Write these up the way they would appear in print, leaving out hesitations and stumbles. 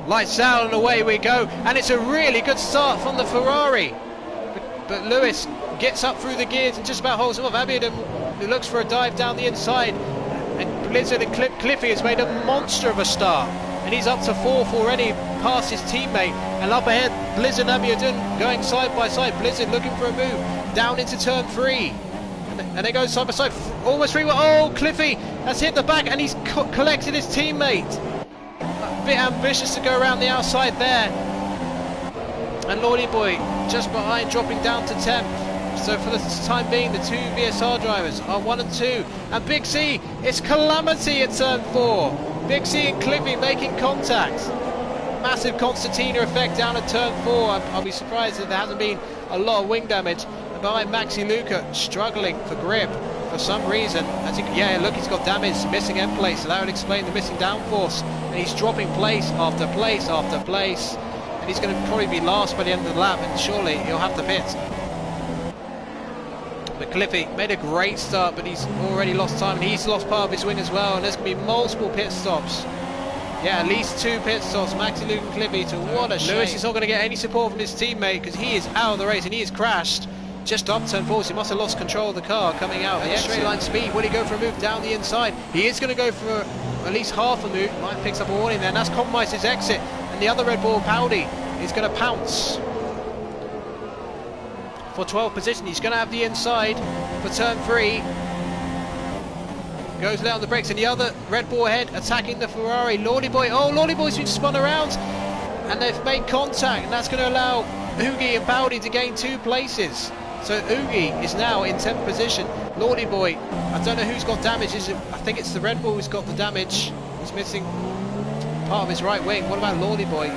Lights out and away we go, and it's a really good start from the Ferrari. But Lewis gets up through the gears and just about holds him off. Abiodun, who looks for a dive down the inside, and Blizzard and Cliffy has made a monster of a start, and he's up to 4th already, past his teammate. And up ahead, Blizzard and Abiodun going side by side. Blizzard looking for a move down into turn 3, and they go side by side, almost 3. Oh, Cliffy has hit the back, and he's collected his teammate. A bit ambitious to go around the outside there. And Lordy Boy just behind, dropping down to 10th. So for the time being, the two VSR drivers are 1 and 2. And Big C, it's calamity at turn 4. Big C and Cliffy making contact. Massive concertina effect down at turn 4. I'll be surprised if there hasn't been a lot of wing damage. And behind Maxi Luca, struggling for grip for some reason. Yeah, look, he's got damage, missing end plate, so that would explain the missing downforce. And he's dropping place after place after place. And he's going to probably be last by the end of the lap, and surely he'll have to pit. But Cliffy made a great start, but he's already lost time, and he's lost part of his wing as well, and there's going to be multiple pit stops. Yeah, at least 2 pit stops, Maxi Luke and Cliffy, to what a shame. Lewis is not going to get any support from his teammate, because he is out of the race, and he has crashed just up turn 4, so he must have lost control of the car coming out. Yeah, straight line speed. Will he go for a move down the inside? He is going to go for at least half a move. Might picks up a warning there, and that's compromised his exit. And the other Red Bull, Powdy, is going to pounce for 12th position. He's going to have the inside for turn 3. Goes down the brakes, and the other Red Bull ahead attacking the Ferrari. Lordy Boy, oh, Lordy Boy's been spun around, and they've made contact, and that's going to allow Oogie and Powdy to gain 2 places. So Oogie is now in 10th position. Lordy Boy, I don't know who's got damage. I think it's the Red Bull who's got the damage. He's missing part of his right wing. What about Lordy Boy?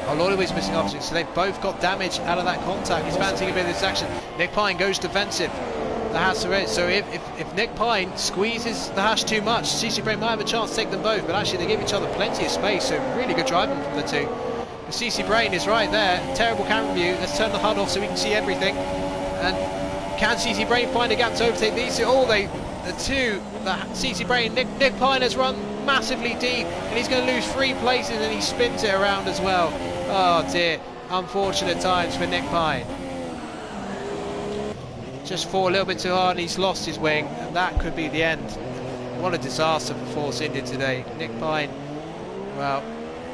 Oh, Lordy Boy's missing options, so they've both got damage out of that contact. He's fancying a bit of this action. Nick Pine goes defensive. The Haas are in. So if Nick Pine squeezes the Haas too much, CC Brain might have a chance to take them both, but actually they give each other plenty of space, so really good driving from the two. The CC Brain is right there. Terrible camera view. Let's turn the HUD off so we can see everything. And can CC Brain find a gap to overtake these two? Oh, the CC Brain, Nick Pine has run massively deep, and he's going to lose 3 places, and he spins it around as well. Oh dear, unfortunate times for Nick Pine. Just fought a little bit too hard, and he's lost his wing, and that could be the end. What a disaster for Force India today. Nick Pine, well,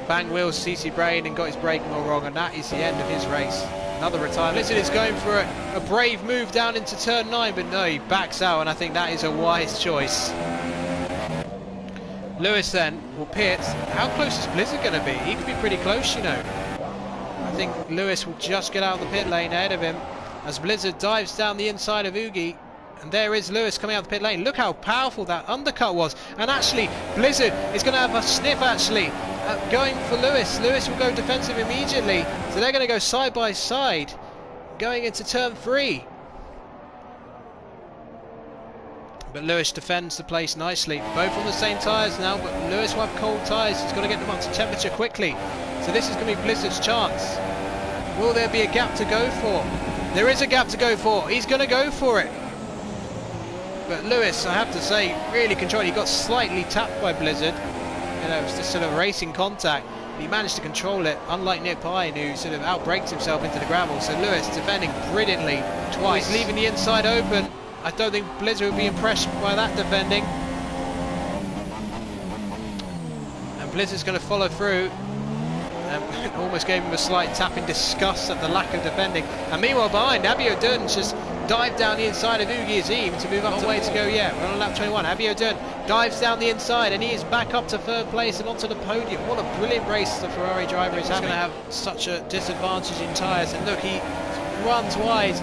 bang wheels CC Brain and got his braking all wrong, and that is the end of his race. Another retirement. Listen, is going for a brave move down into turn 9, but no, he backs out, and I think that is a wise choice. Lewis then will pit. How close is Blizzard going to be? He could be pretty close, you know. I think Lewis will just get out of the pit lane ahead of him as Blizzard dives down the inside of Oogie. And there is Lewis coming out the pit lane. Look how powerful that undercut was. And actually, Blizzard is going to have a sniff, actually, going for Lewis. Lewis will go defensive immediately. So they're going to go side by side, going into turn 3. But Lewis defends the place nicely. Both on the same tyres now, but Lewis will have cold tyres. He's got to get them up to temperature quickly. So this is going to be Blizzard's chance. Will there be a gap to go for? There is a gap to go for. He's going to go for it. But Lewis, I have to say, really controlled. He got slightly tapped by Blizzard. You know, it was just sort of racing contact. He managed to control it, unlike Nick Pine, who sort of outbraked himself into the gravel. So Lewis defending brilliantly twice. He's leaving the inside open. I don't think Blizzard would be impressed by that defending. And Blizzard's going to follow through. Almost gave him a slight tap in disgust at the lack of defending. And meanwhile behind, Abiodun just dived down the inside of Oogie Azim to move up to way to go yet. We're on lap 21. Abiodun dives down the inside, and he is back up to 3rd place and onto the podium. What a brilliant race the Ferrari driver is having. He's going to have such a disadvantage in tyres. And look, he runs wide.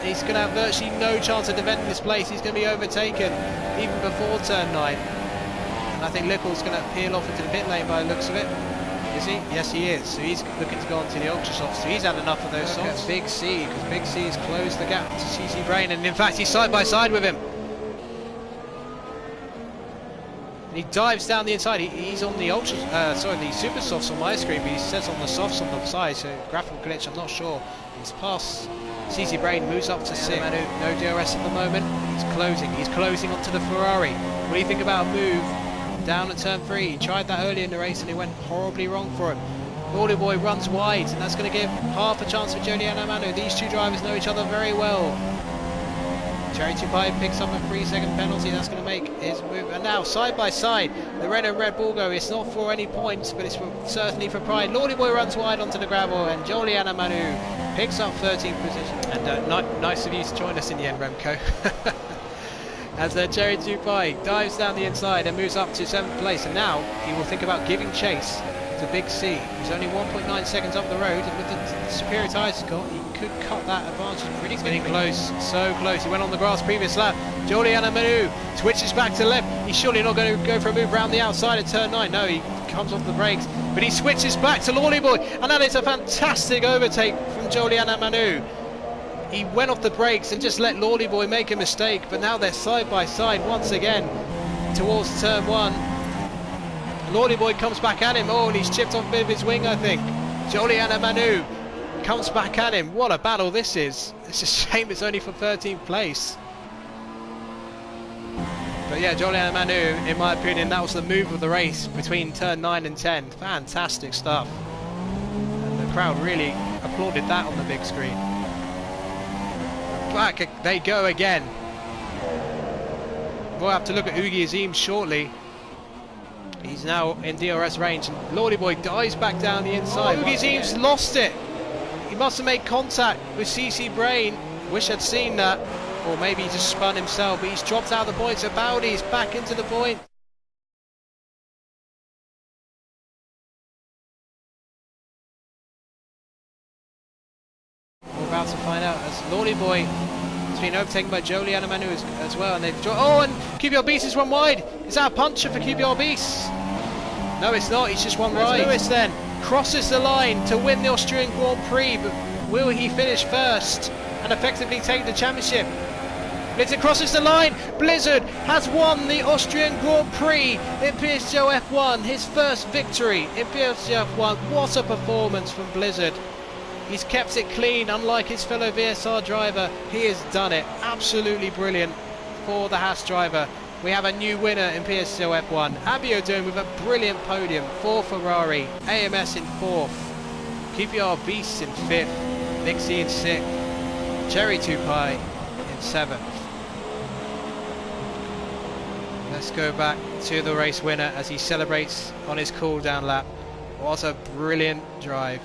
He's going to have virtually no chance of defending this place. He's going to be overtaken even before turn 9. And I think Little's going to peel off into the pit lane by the looks of it. Is he? Yes, he is. So he's looking to go on to the ultra softs. So he's had enough of those softs. Big C, because Big C has closed the gap to CC Brain, and in fact he's side by side with him. And he dives down the inside. He's on the ultra, the super softs on my screen, but he says on the softs on the side. So graphical glitch, I'm not sure. He's past CC Brain, moves up to 6. No DRS at the moment. He's closing onto the Ferrari. What do you think about a move down at turn 3. He tried that early in the race and it went horribly wrong for him. Lordy Boy runs wide, and that's going to give half a chance for Julian Amanu. These two drivers know each other very well. Cherry Tupai picks up a 3-second penalty. That's going to make his move. And now, side by side, the red and red Bull go. It's not for any points, but it's certainly for pride. Lordy Boy runs wide onto the gravel, and Julian Amanu picks up 13th position. And nice of you to join us in the end, Remco. As Cherry Tupai dives down the inside and moves up to 7th place. And now he will think about giving chase to Big C. He's only 1.9 seconds up the road, and with the superior tyres he's got, he could cut that advantage pretty quickly. Getting close, so close. He went on the grass previous lap. Julian Amanu switches back to left. He's surely not going to go for a move around the outside at turn 9. No, he comes off the brakes, but he switches back to Lordy Boy, and that is a fantastic overtake from Julian Amanu. He went off the brakes and just let Lordy Boy make a mistake, but now they're side by side once again towards turn 1. Lordy Boy comes back at him. Oh, and he's chipped off a bit of his wing, I think. Julian Amanu comes back at him. What a battle this is. It's a shame it's only for 13th place. But yeah, Julian Amanu, in my opinion, that was the move of the race between turn 9 and 10. Fantastic stuff. And the crowd really applauded that on the big screen. Back they go again. We'll have to look at Ugi Azim shortly. He's now in DRS range, and Lordy Boy dives back down the inside. Ugi Azim's lost it. He must have made contact with CC Brain. Wish I'd seen that. Or maybe he just spun himself, but he's dropped out of the point, so Bowdy's back into the point. We're about to find out as Lordy Boy has been overtaken by Julian Amanu as well, and they've and QBR Beast has run wide. Is that a puncher for QBR Beast? No, it's not. He's just one right. Lewis then crosses the line to win the Austrian Grand Prix, but will he finish first and effectively take the championship? Blizzard crosses the line. Blizzard has won the Austrian Grand Prix in PSGL F1. His first victory in PSGL F1. What a performance from Blizzard. He's kept it clean, unlike his fellow VSR driver. He has done it. Absolutely brilliant for the Haas driver. We have a new winner in PSGL F1. Abiodun with a brilliant podium for Ferrari. AMS in 4th. QPR Beasts in 5th. Nixie in 6th. Cherry Tupai in 7th. Let's go back to the race winner as he celebrates on his cool down lap. What a brilliant drive.